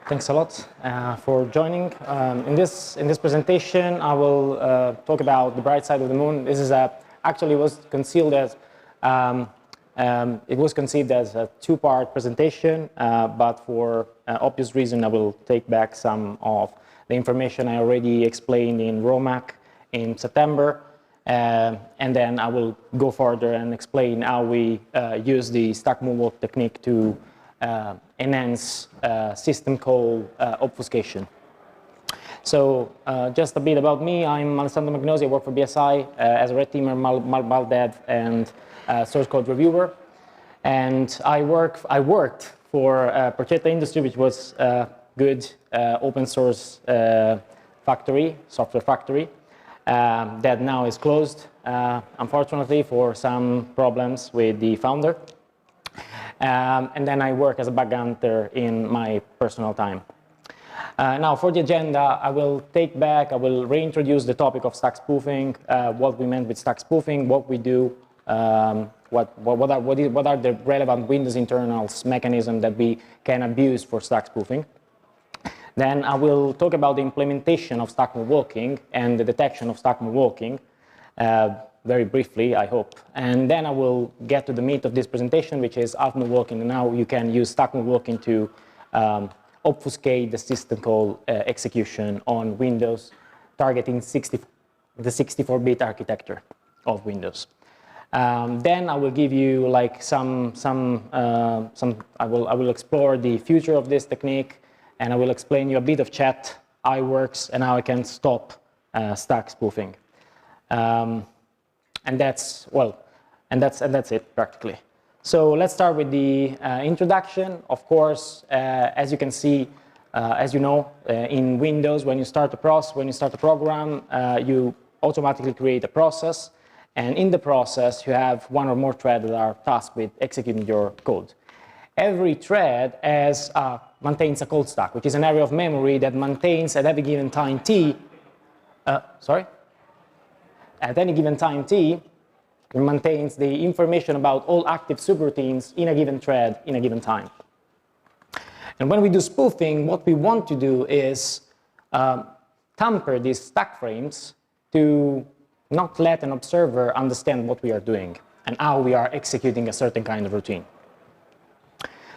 Thanks a lot for joining. In this presentation, I will talk about the bright side of the moon. This is actually was concealed as it was conceived as a two-part presentation, but for obvious reason, I will take back some of the information I already explained in ROMAC in September, and then I will go further and explain how we use the Stack Moonwalk technique to enhance system call obfuscation. So just a bit about me. I'm Alessandro Magnosi. I work for BSI as a red teamer, maldev, and source code reviewer. And I worked for Procetta Industry, which was a good open source software factory that now is closed, unfortunately, for some problems with the founder. And then I work as a bug hunter in my personal time. Now, for the agenda, I will reintroduce the topic of stack spoofing, what we meant with stack spoofing, what we do, what are the relevant Windows internals mechanisms that we can abuse for stack spoofing. Then I will talk about the implementation of Stack Moonwalking and the detection of Stack Moonwalking, very briefly, I hope. And then I will get to the meat of this presentation, which is Moonwalking, and how you can use Stack Moonwalking to obfuscate the system call execution on Windows, targeting the 64-bit architecture of Windows. Then I will give you like I will explore the future of this technique, and I will explain you a bit of chat, how it works, and how I can stop stack spoofing. And that's it practically. So let's start with the introduction. Of course, as you can see, as you know, in Windows, when you start a program, you automatically create a process, and in the process, you have one or more threads that are tasked with executing your code. Every thread maintains a call stack, which is an area of memory that maintains at every given time t. At any given time t, it maintains the information about all active subroutines in a given thread in a given time. And when we do spoofing, what we want to do is tamper these stack frames to not let an observer understand what we are doing and how we are executing a certain kind of routine.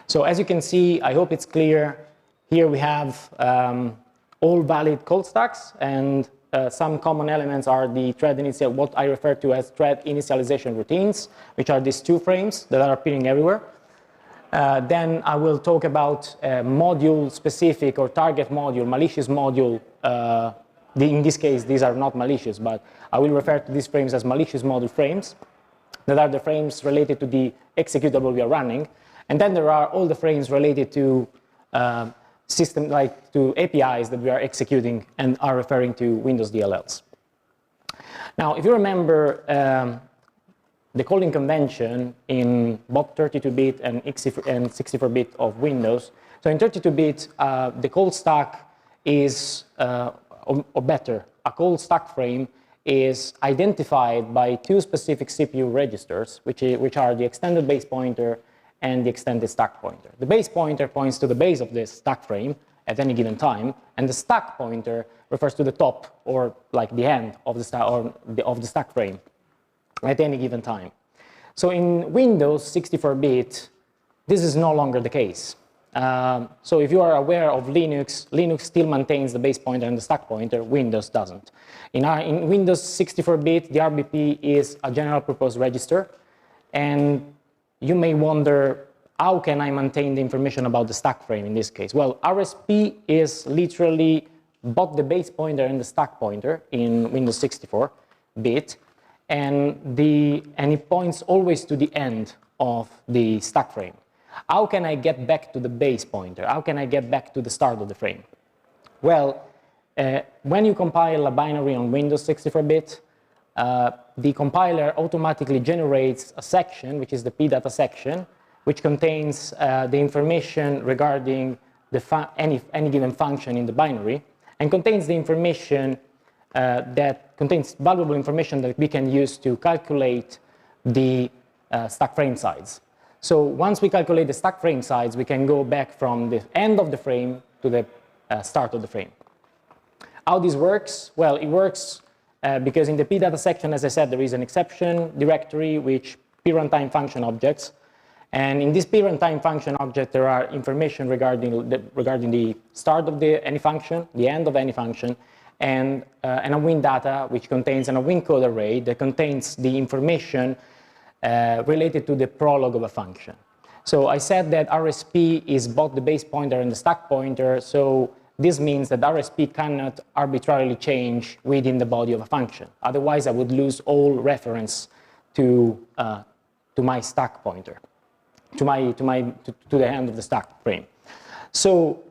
So as you can see, I hope it's clear, here we have all valid call stacks, and some common elements are the thread initial, what I refer to as thread initialization routines, which are these two frames that are appearing everywhere. Then I will talk about module-specific or target module, malicious module. In this case, these are not malicious, but I will refer to these frames as malicious module frames that are the frames related to the executable we are running. And then there are all the frames related to system, like to APIs that we are executing and are referring to Windows DLLs. Now, if you remember the calling convention in both 32-bit and 64-bit of Windows, so in 32-bit, the call stack is, or better, a call stack frame is identified by two specific CPU registers, which are the extended base pointer and the extended stack pointer. The base pointer points to the base of this stack frame at any given time, and the stack pointer refers to the top, or like the end of the stack frame at any given time. So in Windows 64-bit, this is no longer the case. So if you are aware of Linux, Linux still maintains the base pointer and the stack pointer, Windows doesn't. In Windows 64-bit, the RBP is a general purpose register, and you may wonder, how can I maintain the information about the stack frame in this case? Well, RSP is literally both the base pointer and the stack pointer in Windows 64-bit, and it points always to the end of the stack frame. How can I get back to the base pointer? How can I get back to the start of the frame? Well, when you compile a binary on Windows 64-bit, the compiler automatically generates a section, which is the pdata section, which contains the information regarding any given function in the binary, and contains the information that contains valuable information that we can use to calculate the stack frame size. So once we calculate the stack frame size, we can go back from the end of the frame start of the frame. How this works? Well, it works because in the p data section, as I said, there is an exception directory which p-runtime function objects. And in this p-runtime function object, there are information regarding the start of any function, the end of any function, and an unwin data which contains an unwin code array that contains the information related to the prologue of a function. So I said that RSP is both the base pointer and the stack pointer, so this means that RSP cannot arbitrarily change within the body of a function. Otherwise, I would lose all reference to my stack pointer, to the end of the stack frame. So,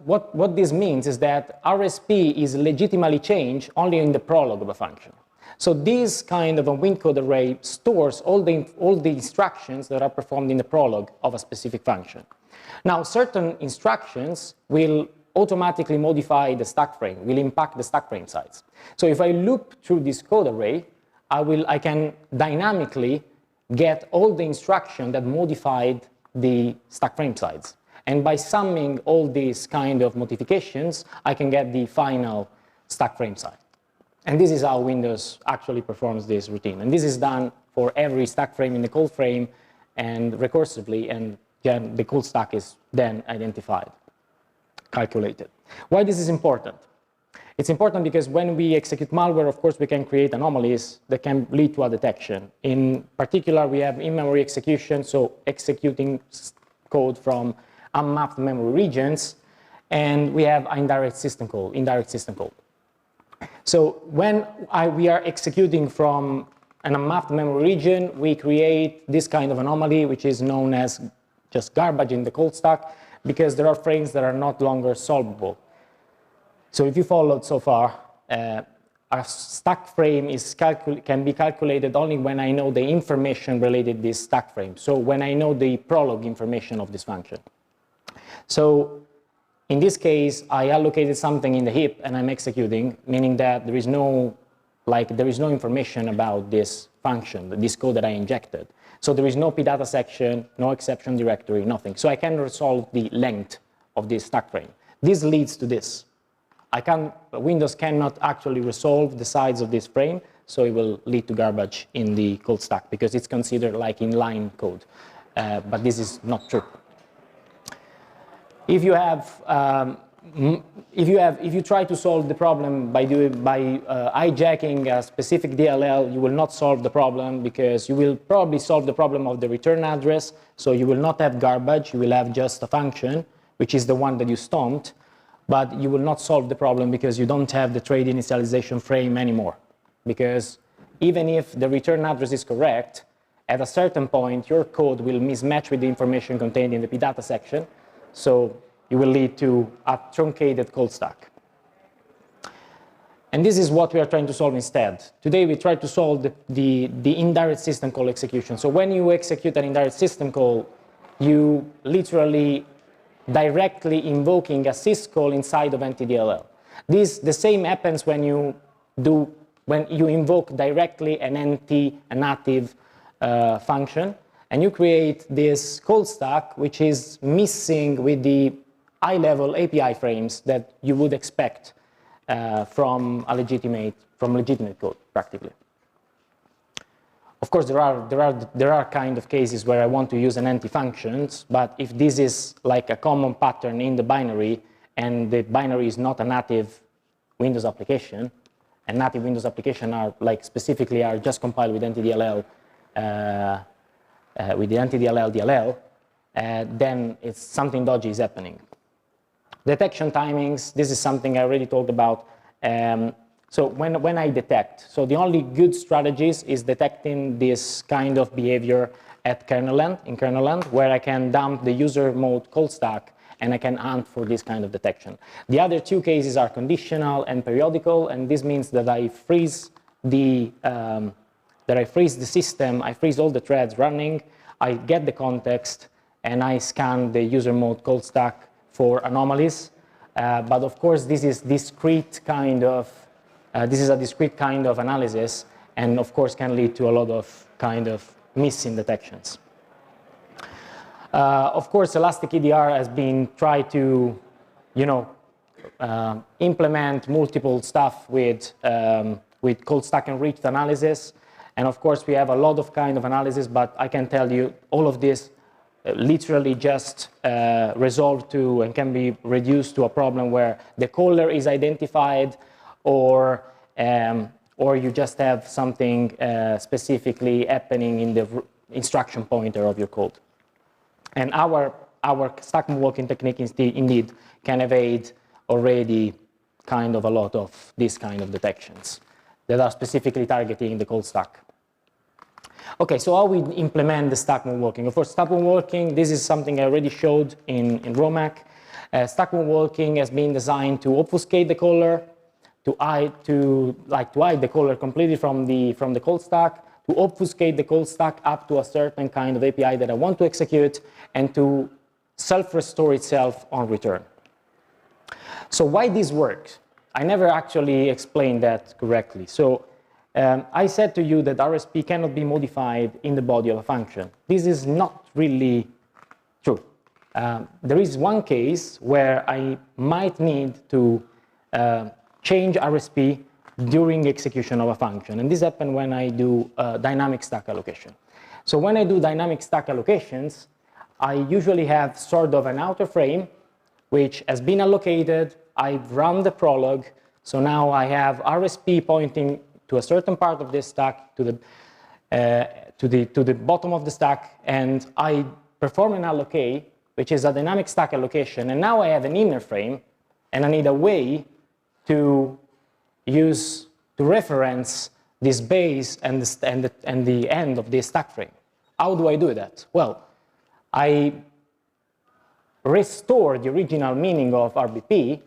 what this means is that RSP is legitimately changed only in the prologue of a function. So this kind of a unwin code array stores all the instructions that are performed in the prologue of a specific function. Now, certain instructions will automatically modify the stack frame, will impact the stack frame size. So if I loop through this code array, I can dynamically get all the instruction that modified the stack frame size. And by summing all these kind of modifications, I can get the final stack frame size. And this is how Windows actually performs this routine. And this is done for every stack frame in the call frame and recursively, and then the call stack is then identified, calculated. Why this is important? It's important because when we execute malware, of course, we can create anomalies that can lead to a detection. In particular, we have in-memory execution, so executing code from unmapped memory regions, and we have indirect system call. So when we are executing from an unmapped memory region, we create this kind of anomaly, which is known as just garbage in the call stack, because there are frames that are not longer solvable. So if you followed so far, a stack frame can be calculated only when I know the information related to this stack frame. So when I know the prologue information of this function. So in this case, I allocated something in the heap and I'm executing, meaning that there is no information about this function, this code that I injected. So there is no pdata section, no exception directory, nothing. So I can resolve the length of this stack frame. This leads to this. Windows cannot actually resolve the size of this frame, so it will lead to garbage in the code stack because it's considered like inline code. But this is not true. If you try to solve the problem by hijacking a specific DLL, you will not solve the problem because you will probably solve the problem of the return address. So you will not have garbage. You will have just a function, which is the one that you stomped. But you will not solve the problem because you don't have the trade initialization frame anymore. Because even if the return address is correct, at a certain point, your code will mismatch with the information contained in the pdata section. So it will lead to a truncated call stack. And this is what we are trying to solve instead. Today, we try to solve the indirect system call execution. So when you execute an indirect system call, you literally directly invoking a syscall inside of NTDLL. The same happens when you invoke directly an native function, and you create this call stack which is missing with the high-level API frames that you would expect from legitimate code, practically. Of course, there are kind of cases where I want to use an anti-functions, but if this is like a common pattern in the binary, and the binary is not a native Windows application, and native Windows application are like specifically are just compiled with NTDLL, with the NTDLL DLL, then it's something dodgy is happening. Detection timings, this is something I already talked about. So when I detect, so the only good strategies is detecting this kind of behavior at kernel end, in kernel end, where I can dump the user mode call stack and I can hunt for this kind of detection. The other two cases are conditional and periodical, and this means that I freeze the system, I freeze all the threads running, I get the context, and I scan the user mode call stack for anomalies. But of course, this is discrete kind of this is a discrete kind of analysis, and of course can lead to a lot of kind of missing detections. Of course, Elastic EDR has been tried to, implement multiple stuff with cold stack enriched analysis. And of course, we have a lot of kind of analysis, but I can tell you all of this literally just resolved to and can be reduced to a problem where the caller is identified, or you just have something specifically happening in the instruction pointer of your code. And our Stack Moonwalking technique indeed can evade already kind of a lot of these kind of detections that are specifically targeting the cold stack. Okay, so how we implement the Stack Moonwalking? Of course, Stack Moonwalking, this is something I already showed in Romac. Stack Moonwalking has been designed to obfuscate the caller, to hide the caller completely from the cold stack, to obfuscate the cold stack up to a certain kind of API that I want to execute, and to self-restore itself on return. So why this works? I never actually explained that correctly. So I said to you that RSP cannot be modified in the body of a function. This is not really true. There is one case where I might need to change RSP during execution of a function. And this happens when I do dynamic stack allocation. So when I do dynamic stack allocations, I usually have sort of an outer frame which has been allocated. I've run the prologue. So now I have RSP pointing to a certain part of this stack, to the bottom of the stack, and I perform an allocate, which is a dynamic stack allocation. And now I have an inner frame, and I need a way to reference this base and the end of this stack frame. How do I do that? Well, I restore the original meaning of RBP.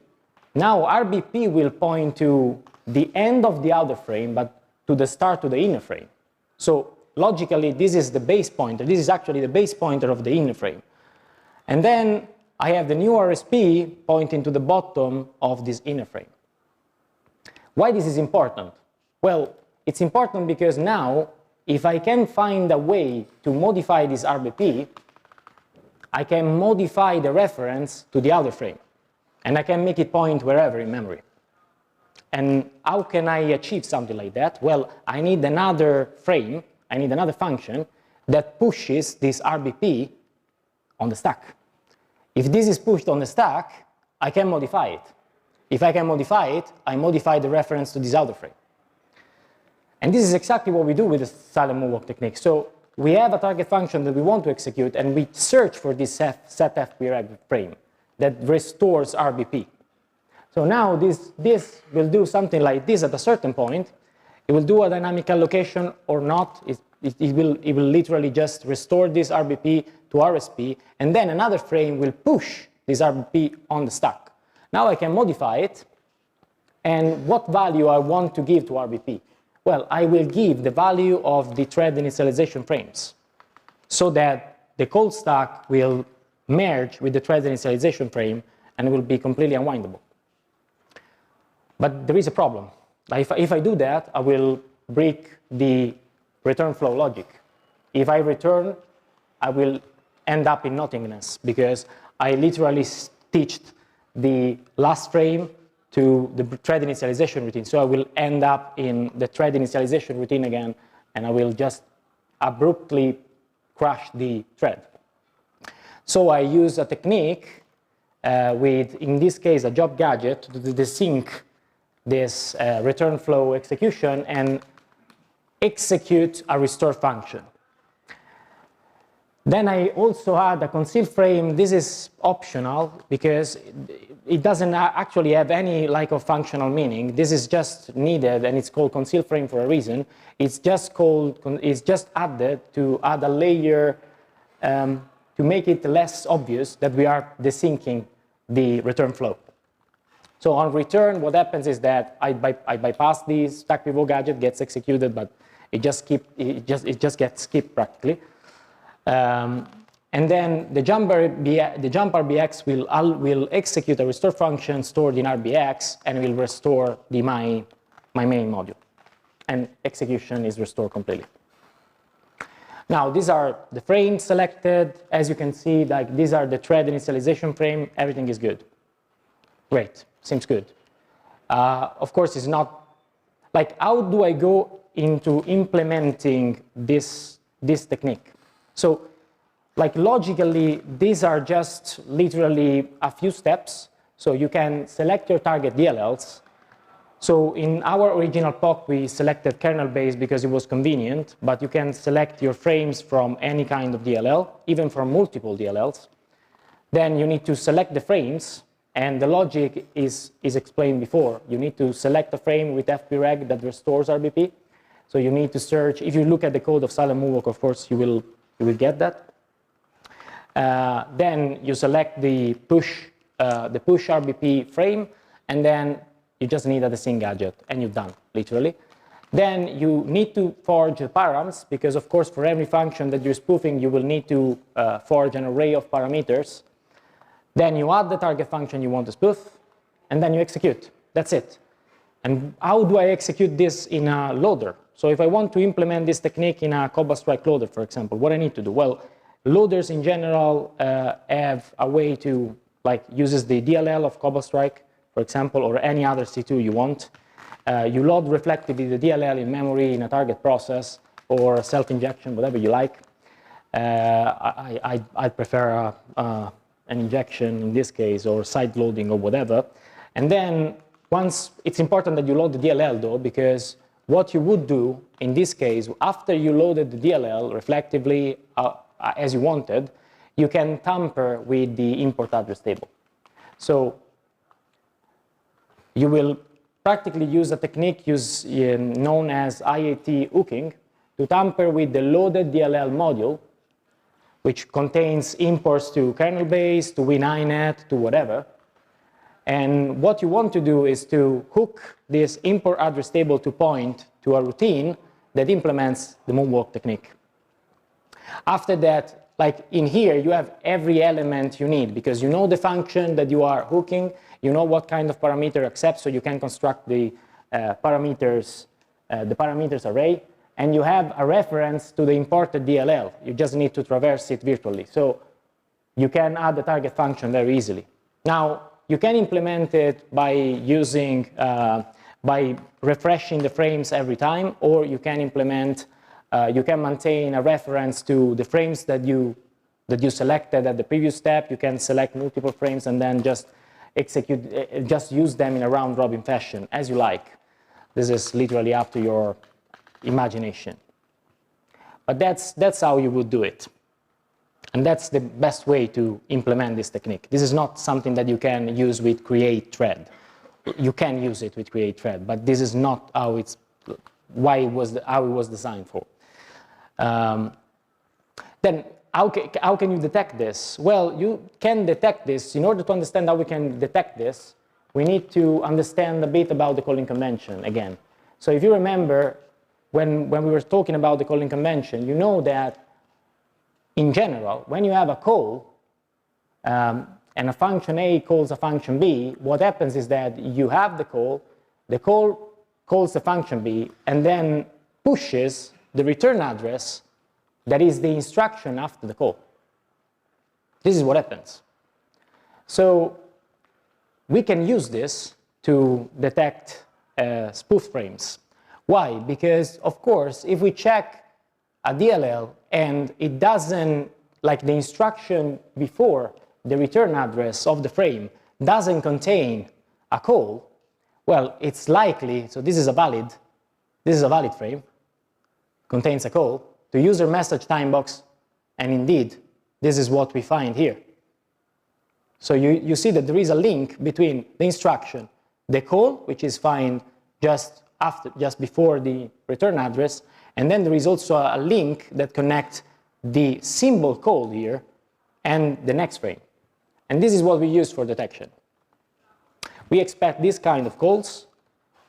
Now RBP will point to the end of the outer frame, but to the start of the inner frame. So logically, this is the base pointer. This is actually the base pointer of the inner frame. And then I have the new RSP pointing to the bottom of this inner frame. Why this is important? Well, it's important because now, if I can find a way to modify this RBP, I can modify the reference to the outer frame, and I can make it point wherever in memory. And how can I achieve something like that? Well, I need another frame, I need another function that pushes this RBP on the stack. If this is pushed on the stack, I can modify it. If I can modify it, I modify the reference to this outer frame. And this is exactly what we do with the silent moonwalk technique. So we have a target function that we want to execute, and we search for this set FPREG frame that restores RBP. So now this will do something like this at a certain point. It will do a dynamic allocation or not. It will literally just restore this RBP to RSP, and then another frame will push this RBP on the stack. Now I can modify it, and what value I want to give to RBP? Well, I will give the value of the thread initialization frames so that the cold stack will merge with the thread initialization frame and it will be completely unwindable. But there is a problem. If I do that, I will break the return flow logic. If I return, I will end up in nothingness because I literally stitched the last frame to the thread initialization routine. So I will end up in the thread initialization routine again, and I will just abruptly crash the thread. So I use a technique with, in this case, a job gadget to desync this return flow execution and execute a restore function. Then I also add a conceal frame. This is optional because it doesn't actually have any like of functional meaning. This is just needed, and it's called conceal frame for a reason. It's just added to add a layer to make it less obvious that we are desyncing the return flow. So on return, what happens is that I bypass the stack pivot gadget, gets executed, but it just gets skipped practically. And then the jump RBX will execute a restore function stored in RBX and will restore my main module. And execution is restored completely. Now, these are the frames selected. As you can see, like these are the thread initialization frame. Everything is good. Great, seems good. Of course, it's not, like how do I go into implementing this technique? So, like logically, these are just literally a few steps. So you can select your target DLLs. So in our original POC, we selected kernel-based because it was convenient, but you can select your frames from any kind of DLL, even from multiple DLLs. Then you need to select the frames, and the logic is explained before. You need to select a frame with fpreg that restores RBP. So you need to search. If you look at the code of Silent Moonwalk, of course, you will get that. Then you select the push RBP frame, and then you just need a desync gadget, and you're done, literally. Then you need to forge the params, because of course for every function that you're spoofing, you will need to forge an array of parameters. Then you add the target function you want to spoof, and then you execute. That's it. And how do I execute this in a loader? So if I want to implement this technique in a Cobalt Strike loader, for example, what I need to do? Well, loaders in general have a way to, like, uses the DLL of Cobalt Strike, for example, or any other C2 you want. You load reflectively the DLL in memory in a target process, or self-injection, whatever you like. I prefer an injection in this case, or side loading or whatever. And then once, it's important that you load the DLL though, because what you would do in this case, after you loaded the DLL reflectively as you wanted, you can tamper with the import address table. So you will practically use a technique known as IAT hooking to tamper with the loaded DLL module, which contains imports to kernel base, to WinINet, to whatever. And what you want to do is to hook this import address table to point to a routine that implements the Moonwalk technique. After that, like in here, you have every element you need, because you know the function that you are hooking, you know what kind of parameter accepts, so you can construct the parameters array, and you have a reference to the imported DLL. You just need to traverse it virtually. So you can add the target function very easily. Now, you can implement it by using, by refreshing the frames every time, or you can implement, you can maintain a reference to the frames that you selected at the previous step. You can select multiple frames and then just execute, just use them in a round-robin fashion, as you like. This is literally up to your imagination. But that's how you would do it. And that's the best way to implement this technique. This is not something that you can use with create thread. You can use it with create thread, but this is not how it's, how it was designed for. Then how can you detect this? Well, you can detect this. In order to understand how we can detect this, we need to understand a bit about the calling convention again. So if you remember, when we were talking about the calling convention, you know that in general, when you have a call and a function A calls a function B, what happens is that you have the call calls the function B, and then pushes the return address that is the instruction after the call. This is what happens. So we can use this to detect spoof frames. Why? Because, of course, if we check a DLL and it doesn't, like the instruction before the return address of the frame doesn't contain a call, well, it's likely, so this is a valid frame, contains a call, to user message time box, and indeed, this is what we find here. So you see that there is a link between the instruction, the call, which is found just before the return address, and then there is also a link that connects the symbol call here and the next frame. And this is what we use for detection. We expect this kind of calls,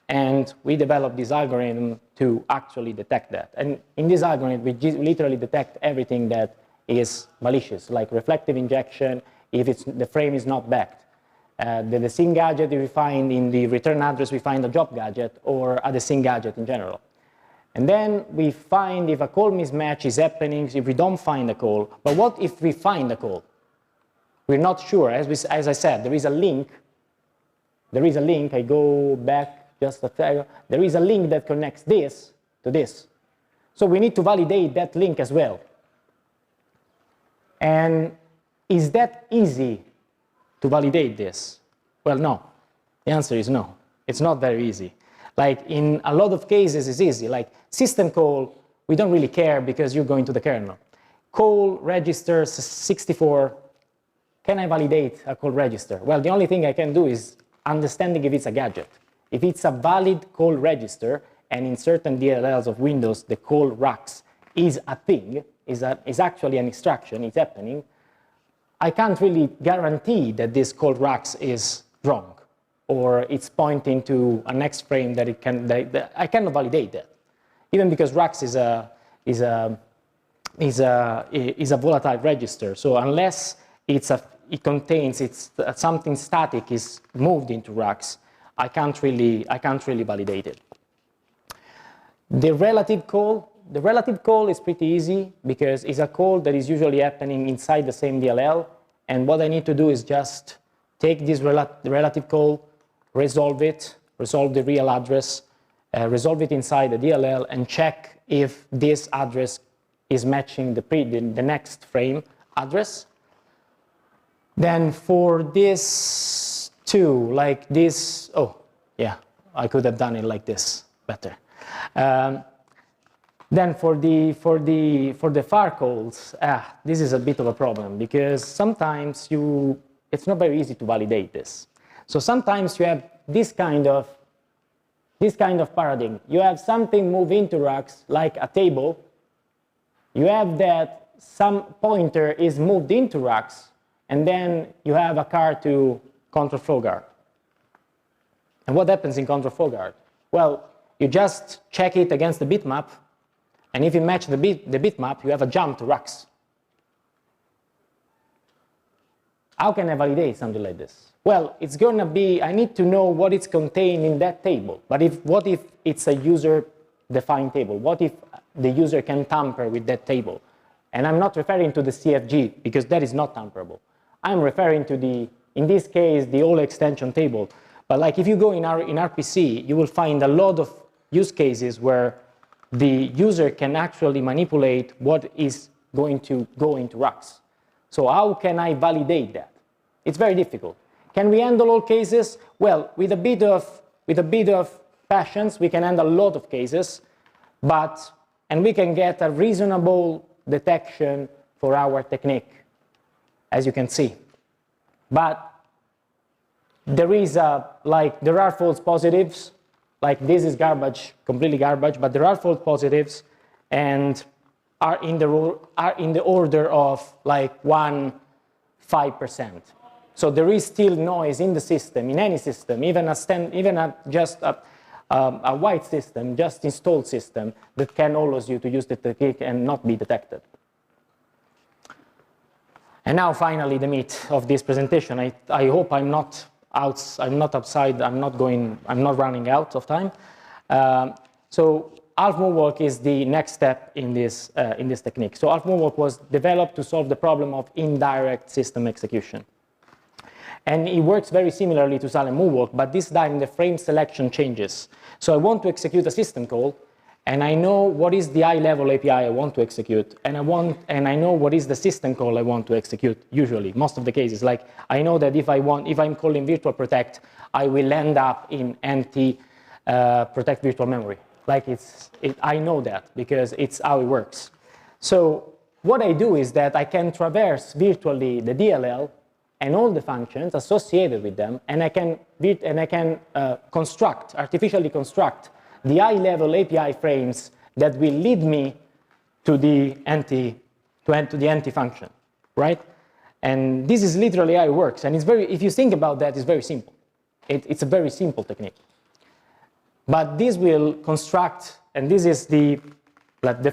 and we develop this algorithm to actually detect that. And in this algorithm, we literally detect everything that is malicious, like reflective injection, if the frame is not backed. The sync gadget, if we find in the return address, we find a job gadget or a sync gadget in general. And then we find if a call mismatch is happening, if we don't find a call. But what if we find a call? We're not sure. As I said, there is a link. There is a link. I go back just a second. There is a link that connects this to this. So we need to validate that link as well. And is that easy to validate this? Well, no. The answer is no. It's not very easy. Like in a lot of cases, it's easy. Like system call, we don't really care because you're going to the kernel. Call register 64. Can I validate a call register? Well, the only thing I can do is understanding if it's a gadget. If it's a valid call register, and in certain DLLs of Windows, the call rux is a thing, is actually an instruction, it's happening, I can't really guarantee that this call rux is wrong, or it's pointing to a next frame that it can, that I cannot validate that. Even because rux is a volatile register, so unless it contains something static is moved into rux, I can't really validate it. The relative call is pretty easy because it's a call that is usually happening inside the same DLL, and what I need to do is just take this relative call, resolve the real address, resolve it inside the DLL, and check if this address is matching the next frame address. Then for this too, like this, oh yeah, I could have done it like this better. Then for the far calls, this is a bit of a problem because sometimes it's not very easy to validate this. So sometimes you have this kind of paradigm. You have something move into rux like a table. You have that some pointer is moved into rux, and then you have a card to control flow guard. And what happens in control flow guard? Well, you just check it against the bitmap, and if you match the bitmap, you have a jump to rux. How can I validate something like this? Well, it's going to be, I need to know what is contained in that table. But what if it's a user-defined table? What if the user can tamper with that table? And I'm not referring to the CFG, because that is not tamperable. I'm referring to in this case, the all extension table. But like if you go in RPC, you will find a lot of use cases where the user can actually manipulate what is going to go into rux. So how can I validate that? It's very difficult. Can we handle all cases? Well, with a bit of patience, we can handle a lot of cases, and we can get a reasonable detection for our technique, as you can see. But there are false positives, like this is garbage, completely garbage, but there are false positives and are in the order of like 1-5%. So there is still noise in the system, in any system, even just a white system, just installed system that can allow you to use the technique and not be detected. And now finally the meat of this presentation. I hope I'm not outside, I'm not running out of time. So half moonwalk is the next step in this technique. So half moonwalk was developed to solve the problem of indirect system execution. And it works very similarly to silent moonwalk, but this time the frame selection changes. So I want to execute a system call, and I know what is the high-level API I want to execute, and I know what is the system call I want to execute. Usually, most of the cases, like I know that if I'm calling virtual protect, I will end up in empty protect virtual memory. Like I know that because it's how it works. So what I do is that I can traverse virtually the DLL and all the functions associated with them, and I can artificially construct the high-level API frames that will lead me to the empty function, right? And this is literally how it works. And if you think about that, it's very simple. It's a very simple technique. But this will construct, and this is the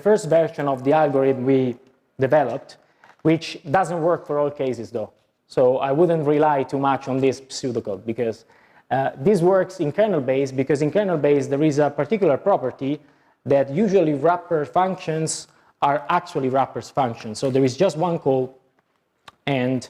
first version of the algorithm we developed, which doesn't work for all cases though. So I wouldn't rely too much on this pseudocode because this works in kernel base, because in kernel base there is a particular property that usually wrapper functions are actually wrappers functions. So there is just one call, and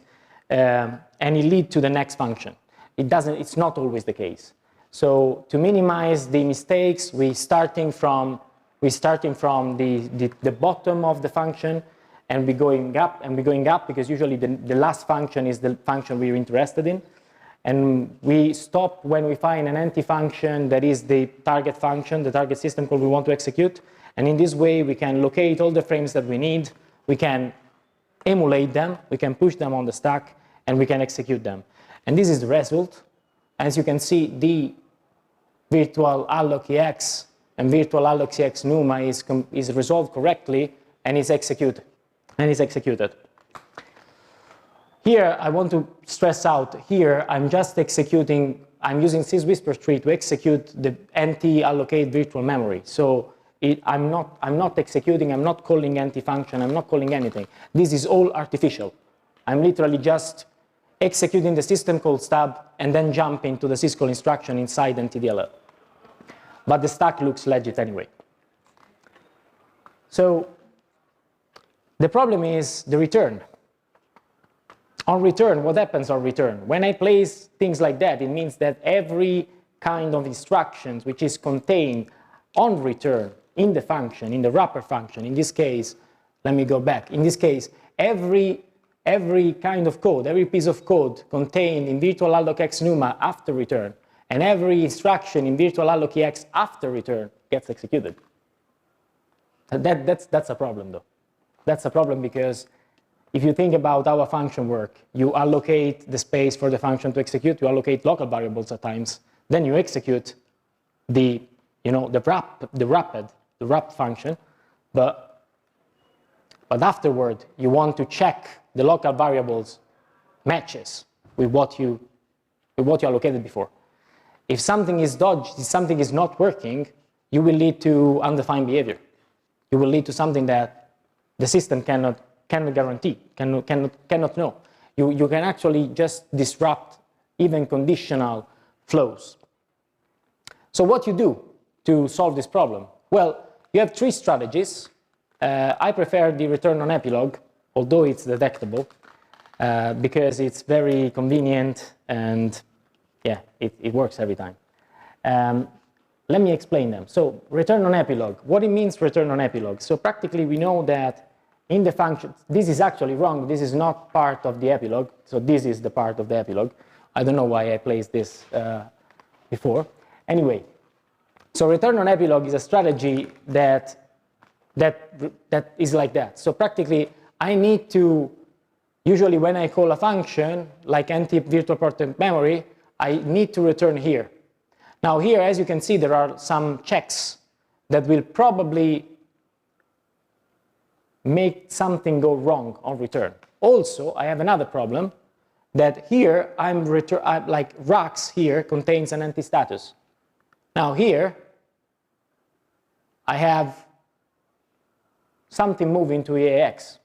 it leads to the next function. It's not always the case. So to minimize the mistakes, we're starting from the bottom of the function, and we're going up because usually the last function is the function we're interested in. And we stop when we find an empty function that is the target function, the target system call we want to execute. And in this way, we can locate all the frames that we need. We can emulate them. We can push them on the stack, and we can execute them. And this is the result. As you can see, the virtual alloc EX and virtual alloc EX NUMA is resolved correctly and is executed. Here, I want to stress out, here I'm just executing, I'm using syswhisper tree to execute the NT-allocate virtual memory. So I'm not executing, I'm not calling NT function, I'm not calling anything. This is all artificial. I'm literally just executing the system call stub and then jump into the syscall instruction inside NTDLL. But the stack looks legit anyway. So the problem is the return. On return, what happens on return? When I place things like that, it means that every kind of instructions which is contained on return in the function, in the wrapper function, in this case, let me go back. In this case, every kind of code, every piece of code contained in virtual alloc X NUMA after return, and every instruction in virtual alloc EX after return gets executed. That's a problem, though. That's a problem because if you think about how a function works, you allocate the space for the function to execute, you allocate local variables at times, then you execute the wrapped function, but afterward you want to check the local variables matches with what you allocated before. If something is dodged, if something is not working, you will lead to undefined behavior. You will lead to something that the system cannot guarantee, cannot know. You can actually just disrupt even conditional flows. So what you do to solve this problem? Well, you have three strategies. I prefer the return on epilogue, although it's detectable, because it's very convenient and yeah, it works every time. Let me explain them. So return on epilogue. What it means return on epilogue? So practically we know that in the function, this is actually wrong. This is not part of the epilogue. So this is the part of the epilogue. I don't know why I placed this before. Anyway, so return on epilogue is a strategy that is like that. So practically, I need to, usually when I call a function, like NT virtual part memory, I need to return here. Now here, as you can see, there are some checks that will probably make something go wrong on return. Also, I have another problem that here like Rux here contains an NT status. Now here, I have something moving to EAX.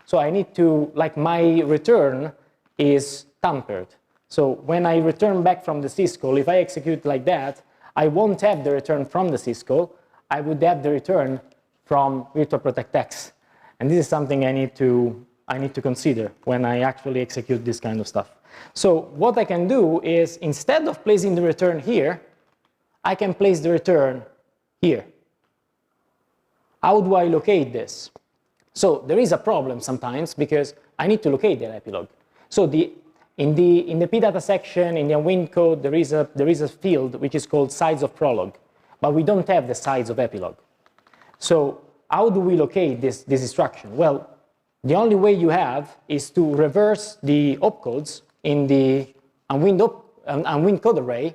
So I need to, like my return is tampered. So when I return back from the syscall, if I execute like that, I won't have the return from the syscall. I would have the return from virtual protect X. And this is something I need to consider when I actually execute this kind of stuff. So what I can do is, instead of placing the return here, I can place the return here. How do I locate this? So there is a problem sometimes because I need to locate the epilogue. So in the pdata section, in the unwind code, there is a field which is called size of prologue, but we don't have the size of epilogue. So how do we locate this instruction? Well, the only way you have is to reverse the opcodes in the unwind code array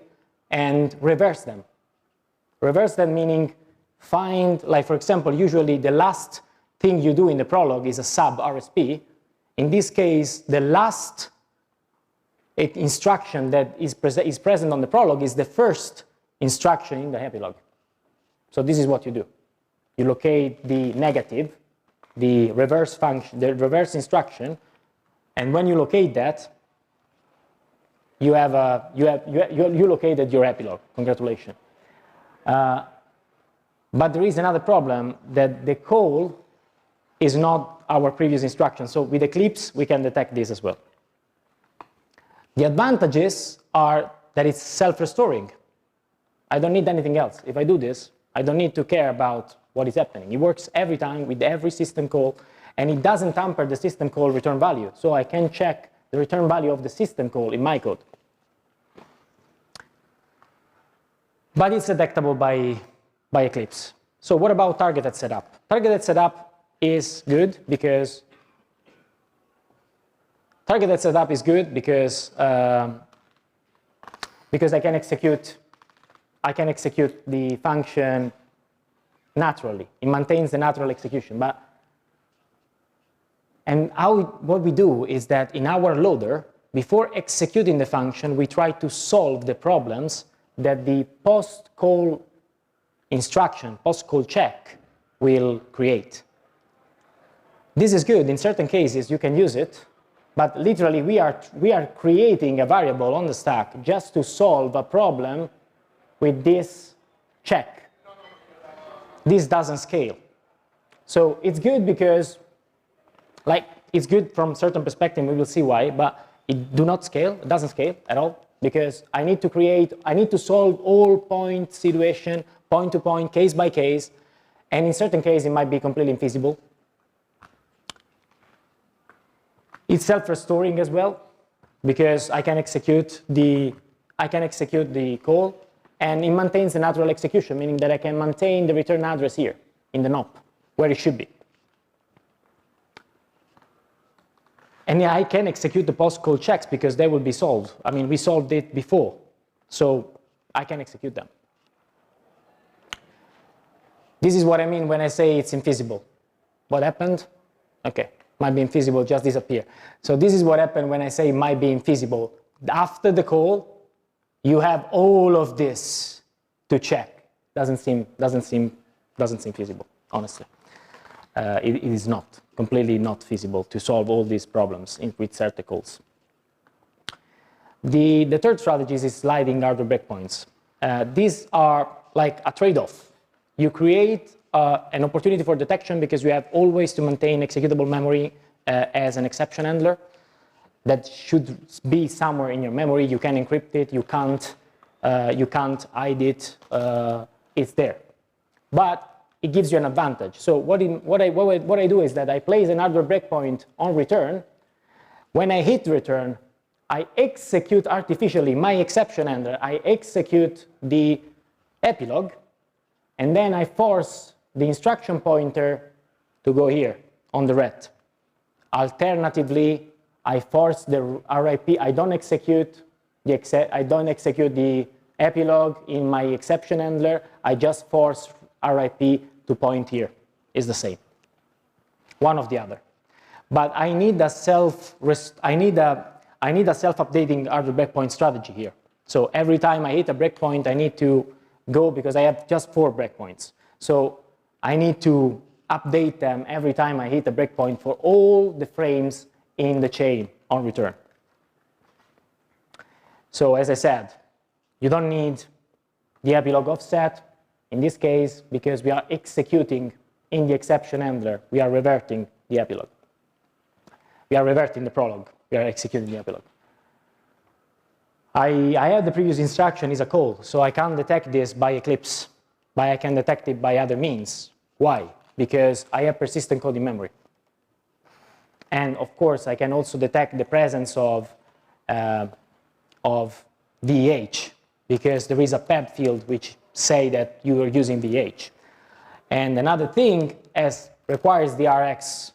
and reverse them. Reverse them meaning find, like for example, usually the last thing you do in the prologue is a sub RSP. In this case, the last instruction that is present on the prologue is the first instruction in the epilogue. So this is what you do. You locate the negative, the reverse function, the reverse instruction, and when you locate that, you located your epilogue. Congratulations. But there is another problem, that the call is not our previous instruction. So with Eclipse, we can detect this as well. The advantages are that it's self-restoring. I don't need anything else. If I do this, I don't need to care about what is happening. It works every time with every system call, and it doesn't tamper the system call return value. So I can check the return value of the system call in my code. But it's detectable by Eclipse. So what about targeted setup? Targeted setup is good because I can execute the function naturally. It maintains the natural execution. What we do is that in our loader, before executing the function, we try to solve the problems that the post-call instruction, post-call check, will create. This is good. In certain cases, you can use it. But literally, we are creating a variable on the stack just to solve a problem with this check. This doesn't scale. So it's good because, it's good from certain perspective. We will see why. But it doesn't scale at all, because I need to solve all point situation, point to point, case by case, and in certain cases it might be completely infeasible. It's self-restoring as well, because I can execute the call, and it maintains the natural execution, meaning that I can maintain the return address here in the NOP, where it should be. And I can execute the post-call checks because they will be solved. I mean, we solved it before, so I can execute them. This is what I mean when I say it's infeasible. What happened? Okay, might be infeasible, just disappear. So this is what happened when I say might be infeasible. After the call, you have all of this to check. Doesn't seem feasible, honestly. It is not, completely not feasible to solve all these problems with certicals. The third strategy is sliding hardware breakpoints. These are like a trade-off. You create an opportunity for detection because you have always to maintain executable memory as an exception handler. That should be somewhere in your memory. You can encrypt it. You can't hide it. It's there. But it gives you an advantage. So what I do is that I place an hardware breakpoint on return. When I hit return, I execute artificially my exception handler. I execute the epilogue, and then I force the instruction pointer to go here on the ret. Alternatively, I force the RIP. I don't execute the epilogue in my exception handler. I just force RIP to point here. Is the same. One or the other. But I need a self-updating hardware breakpoint strategy here. So every time I hit a breakpoint, I need to go, because I have just 4 breakpoints. So I need to update them every time I hit a breakpoint for all the frames in the chain on return. So as I said, you don't need the epilogue offset. In this case, because we are executing in the exception handler, we are reverting the epilogue. We are reverting the prologue. We are executing the epilogue. I have the previous instruction is a call, so I can't detect this by Eclipse, but I can detect it by other means. Why? Because I have persistent code in memory. And of course, I can also detect the presence of VH, because there is a PEB field which say that you are using VH. And another thing requires the RX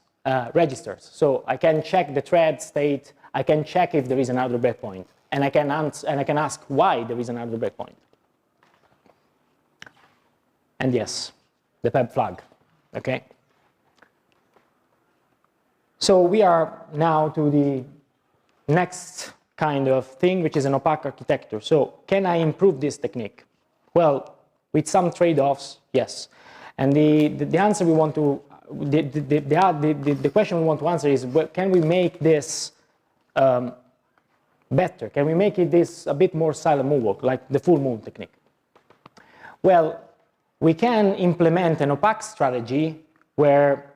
registers. So I can check the thread state. I can check if there is another breakpoint, and I can ask why there is another breakpoint. And yes, the PEB flag. Okay. So we are now to the next kind of thing, which is an opaque architecture. So can I improve this technique? Well, with some trade-offs, yes. And the answer we want to, the question we want to answer is, well, can we make this better? Can we make this a bit more silent moonwalk, like the full moon technique? Well, we can implement an opaque strategy where,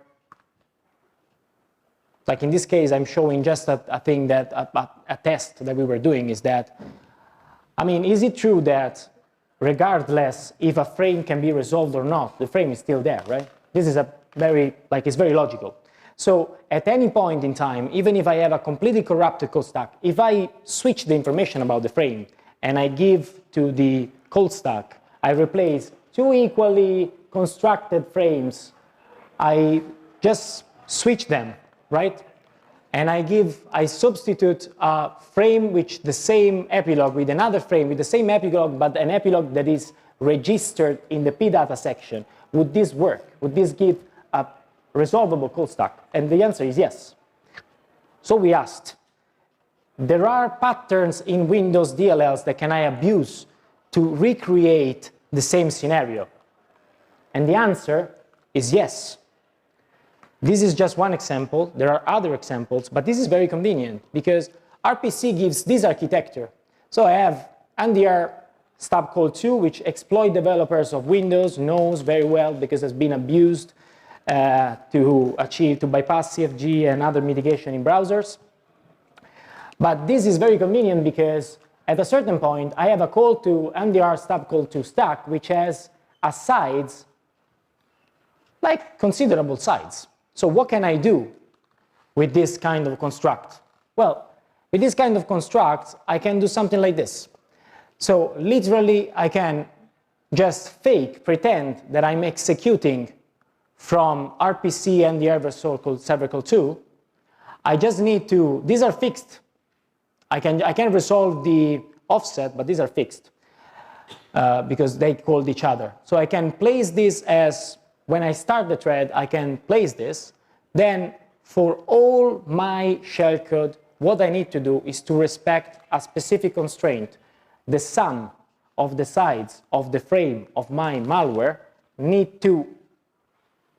like in this case, I'm showing just a thing that, a test that we were doing is that, I mean, is it true that regardless if a frame can be resolved or not, the frame is still there, right? This is a very, like, it's very logical. So at any point in time, even if I have a completely corrupted code stack, if I switch the information about the frame and I give to the code stack, I replace two equally constructed frames, I just switch them, right? And I substitute a frame with the same epilogue with another frame with the same epilogue, but an epilogue that is registered in the p-data section. Would this work? Would this give a resolvable code stack? And the answer is yes. So we asked, there are patterns in Windows DLLs that can I abuse to recreate the same scenario? And the answer is yes. This is just one example. There are other examples, but this is very convenient because RPC gives this architecture. So I have NDR stub call 2, which exploit developers of Windows knows very well because it's been abused to bypass CFG and other mitigation in browsers. But this is very convenient because at a certain point, I have a call to NDR stub call to stack, which has a size, like considerable size. So what can I do with this kind of construct? Well, with this kind of construct, I can do something like this. So literally, I can just pretend that I'm executing from RPC NDR server call 2. I just need to, these are fixed. I can resolve the offset, but these are fixed because they called each other. So I can place this as, when I start the thread, I can place this. Then for all my shellcode, what I need to do is to respect a specific constraint. The sum of the sides of the frame of my malware need to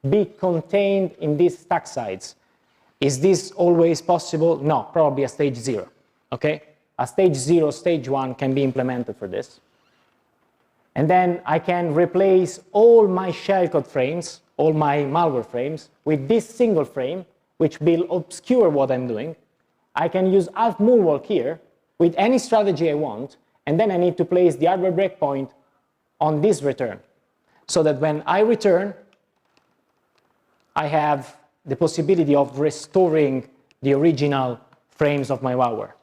be contained in these stack sides. Is this always possible? No, probably a stage 0. Okay? A stage 0, stage 1 can be implemented for this. And then I can replace all my shellcode frames, all my malware frames, with this single frame, which will obscure what I'm doing. I can use half moonwalk here with any strategy I want, and then I need to place the hardware breakpoint on this return, so that when I return, I have the possibility of restoring the original frames of my malware.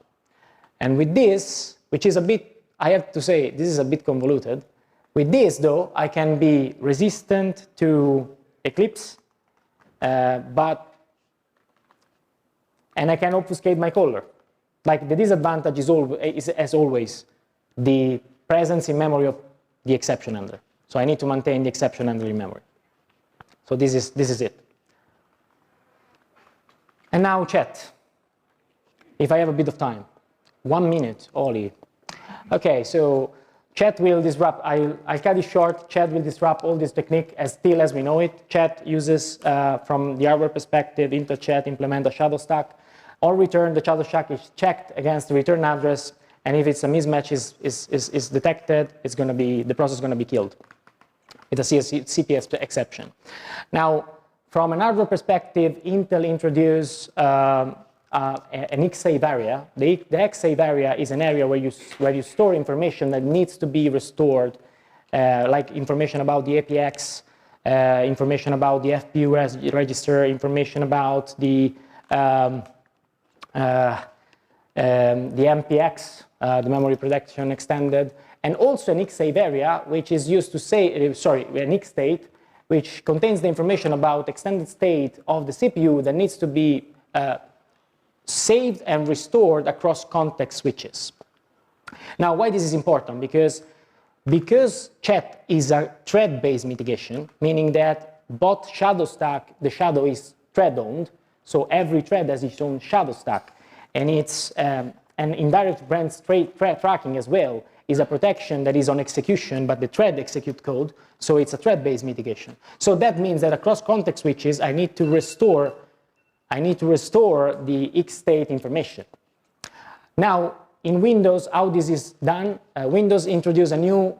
And with this, which is a bit, I have to say, this is a bit convoluted. With this, though, I can be resistant to Eclipse, and I can obfuscate my caller. Like, the disadvantage is, as always, the presence in memory of the exception handler. So I need to maintain the exception handler in memory. So this is it. And now chat, if I have a bit of time. 1 minute only. Okay, so chat will disrupt, I'll cut it short. Chat will disrupt all this technique as we know it. Chat uses, from the hardware perspective, interchat implement a shadow stack. On return, the shadow stack is checked against the return address, and if it's a mismatch is detected, the process is going to be killed with a CPS exception. Now, from an hardware perspective, Intel introduced an X-save area. The X-save area is an area where you store information that needs to be restored, like information about the APX, information about the FPU register, information about the MPX, the memory protection extended, and also an X-save area, which is used to say, an X-state, which contains the information about extended state of the CPU that needs to be saved and restored across context switches. Now, why this is important? Because chat is a thread-based mitigation, meaning that both shadow stack, the shadow is thread-owned, so every thread has its own shadow stack, and it's an indirect branch thread tracking as well is a protection that is on execution, but the thread execute code, so it's a thread-based mitigation. So that means that across context switches, I need to restore the X-state information. Now, in Windows, how this is done, Windows introduced a new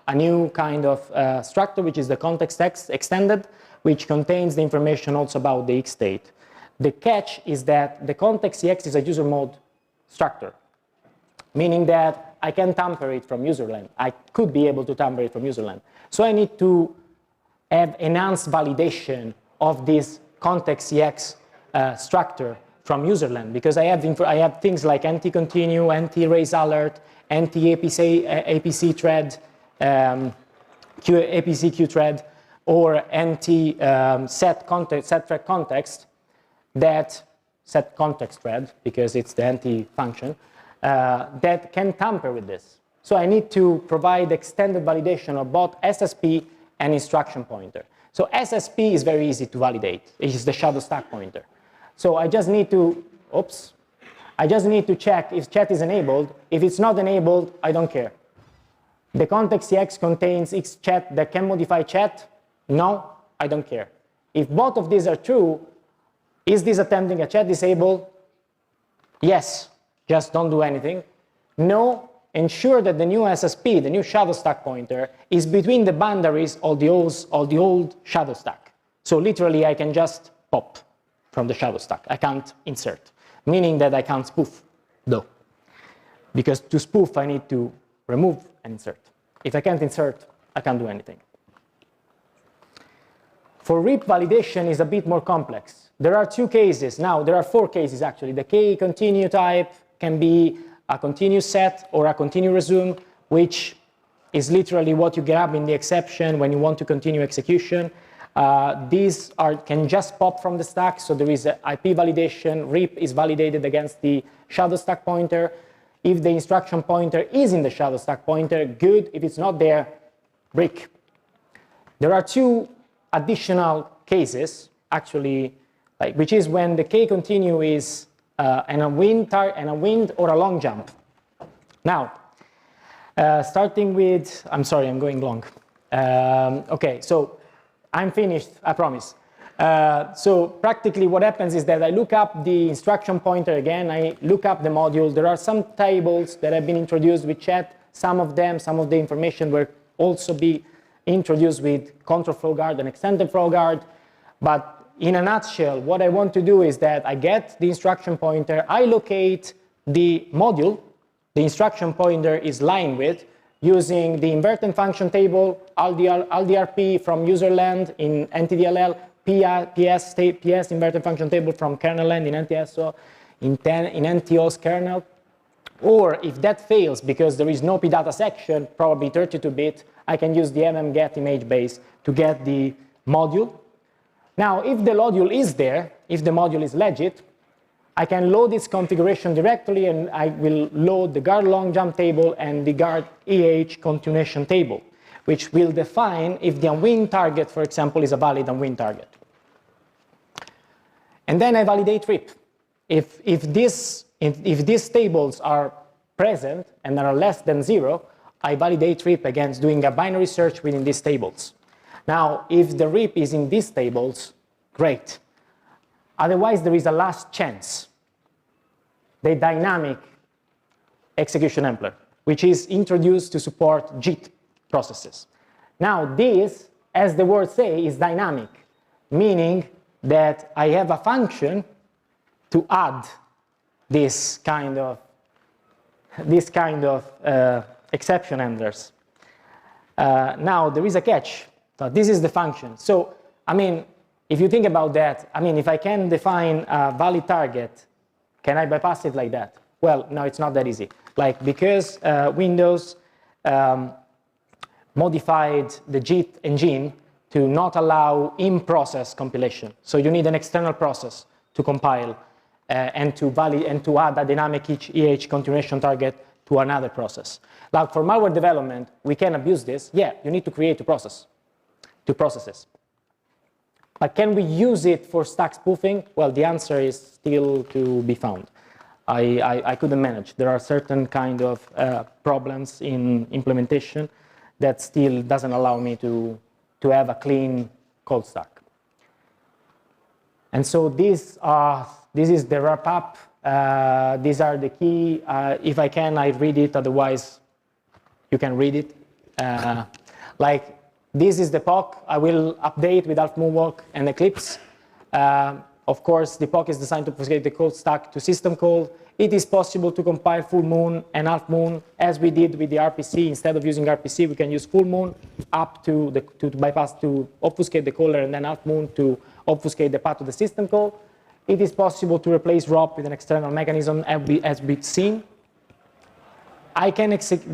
a new kind of structure, which is the context X extended, which contains the information also about the X state. The catch is that the context X is a user mode structure, meaning that I can tamper it from userland. I could be able to tamper it from userland. So I need to have enhanced validation of this context X structure from userland, because I have things like anti-continue, anti-raise alert, anti-APC thread, APC queue thread, or anti-set thread context, that set context thread, because it's the anti-function, that can tamper with this. So I need to provide extended validation of both SSP and instruction pointer. So SSP is very easy to validate. It is the shadow stack pointer. So I just need to, I just need to check if chat is enabled. If it's not enabled, I don't care. The context X contains X chat that can modify chat. No, I don't care. If both of these are true, is this attempting a chat disabled? Yes, just don't do anything. No, ensure that the new SSP, the new shadow stack pointer, is between the boundaries of the old shadow stack. So literally, I can just pop from the shadow stack. I can't insert, meaning that I can't spoof, though. Because to spoof, I need to remove and insert. If I can't insert, I can't do anything. For RIP validation is a bit more complex. There are two cases. Now, there are four cases, actually. The K continue type can be a continue set or a continue resume, which is literally what you grab in the exception when you want to continue execution. These can just pop from the stack, so there is an IP validation. RIP is validated against the shadow stack pointer. If the instruction pointer is in the shadow stack pointer, good. If it's not there, brick. There are two additional cases, actually, which is when the K continue is and a wind or a long jump. Now, starting with, I'm sorry, I'm going long. Okay, so I'm finished, I promise. So practically what happens is that I look up the instruction pointer again, I look up the module. There are some tables that have been introduced with chat. Some of the information will also be introduced with control flow guard and extended flow guard. But in a nutshell, what I want to do is that I get the instruction pointer, I locate the module the instruction pointer is lying with, using the invert function table, LDRP from userland in NTDLL, PS invert function table from kernel land in NTSO, in NTO's kernel. Or if that fails because there is no pdata section, probably 32-bit, I can use the get image base to get the module. Now, if the module is there, if the module is legit, I can load its configuration directly, and I will load the guard long jump table and the guard continuation table, which will define if the unwin target, for example, is a valid unwin target. And then I validate RIP. If these tables are present and are less than 0, I validate RIP against doing a binary search within these tables. Now, if the RIP is in these tables, great. Otherwise, there is a last chance, the dynamic execution handler, which is introduced to support JIT processes. Now, this, as the word says, is dynamic, meaning that I have a function to add this kind of exception handlers. Now, there is a catch. So this is the function. So, I mean, if you think about that, I mean, if I can define a valid target, can I bypass it like that? Well, no, it's not that easy. Like, because Windows modified the JIT engine to not allow in-process compilation. So you need an external process to compile and to add a dynamic continuation target to another process. Like for malware development, we can abuse this. Yeah, you need to create two processes. But can we use it for stack spoofing? Well, the answer is still to be found. I couldn't manage. There are certain kind of problems in implementation that still doesn't allow me to have a clean code stack. And so this is the wrap up. These are the key. If I can, I read it. Otherwise, you can read it. Like this is the POC. I will update with Moonwalk and Eclipse. Of course, the POC is designed to obfuscate the code stack to system call. It is possible to compile full moon and half moon as we did with the RPC. Instead of using RPC, we can use full moon up to bypass to obfuscate the caller and then half moon to obfuscate the path of the system call. It is possible to replace ROP with an external mechanism as we've seen. We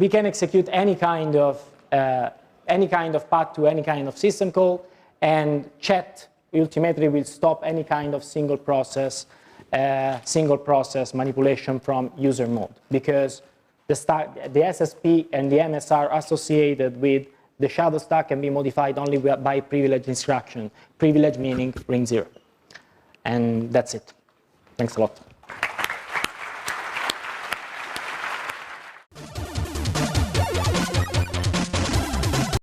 can execute any kind of path to any kind of system call, and chat ultimately will stop any kind of single process manipulation from user mode, because the SSP and the MSR associated with the shadow stack can be modified only by privilege instruction. Privilege meaning ring 0. And that's it. Thanks a lot.